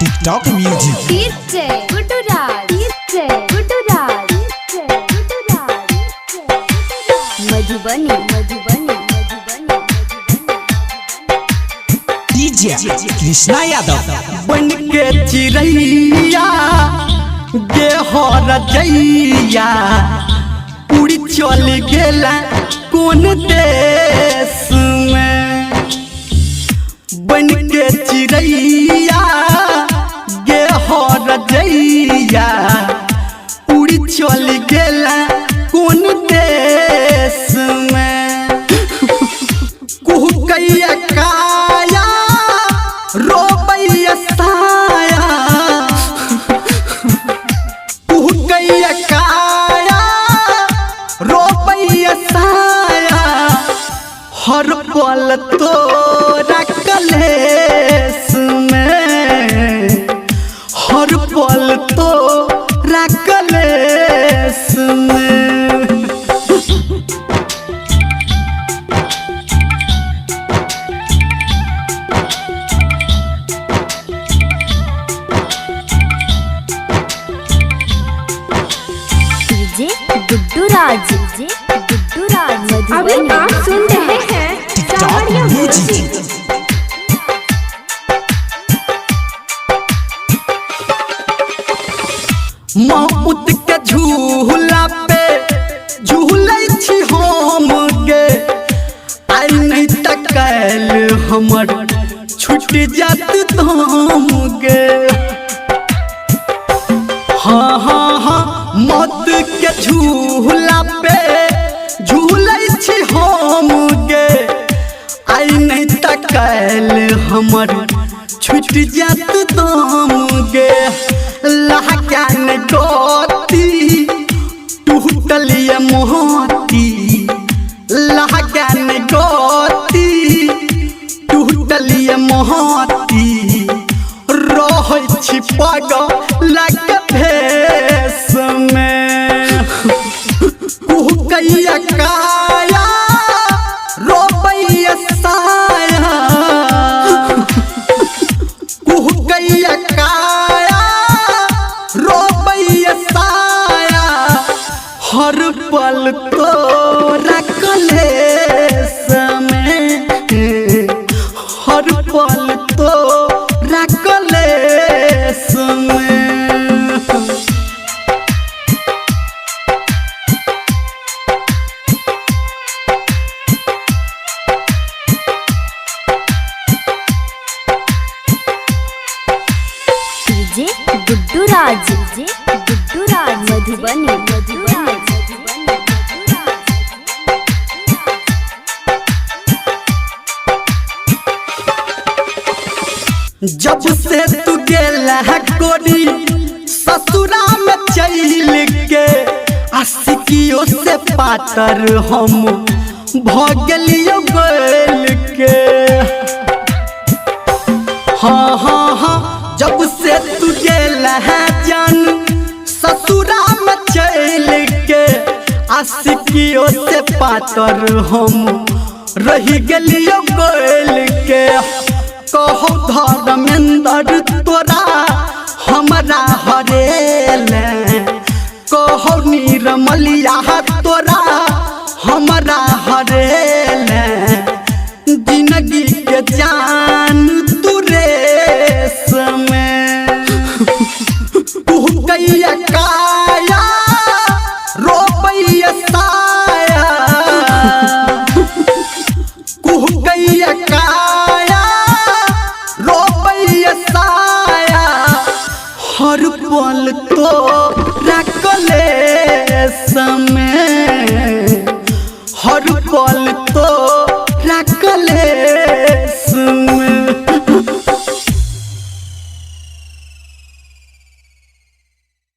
TikTok music DJ Gudduraj Madhubani DJ Krishna Yadav बन के चिड़ैया गे हो रजैया उड़ी चल गेला कोन देश में। बन के चिड़ैया गे हो रजैया उड़ी चल गेला कोन देश में। कुहकैया काया रोबैया साया कुहकैया काया रोबैया साया हर पल तोरा कलेस में। हर पल तोरा कलेस में। गुड्डूराज अभी आप सुन रहे हैं टिकटॉक म्यूजिक मौत के झूला पे झूलै छी हम गे आई नहीं तकैल हमर छूट जात दाम गे। हाँ हाँ हाँ मौत के झूला पे झूलै छी हम गे आई नहीं तकैल हमर छूट जात दाम गे। लहकान गोती टूटलिए मोती लहकान गोती टूटलिए मोती रह छी पागल भेष में। कुहकैया काया रोबैया साया कुहकैया काया रोबैया साया हर पल तोरा कलेस में। हर पल तोरा कलेस में। डीजे गुड्डूराज मधुबनी जब से तू गेला कोरी ससुरा में चल के आशिकियों से पातर हम भगलियो गोल के। हाँ हाँ हाँ जब से तू गेला जान ससुरा में चल के आशिकियों से पातर हम रही गलियो गोल के। कहो धर्मेंद्र तोरा हमरा हरेल कहो निर्मलिया तोरा हमरा हरेल जिंदगी के जान तू रेस में। कुहकैया का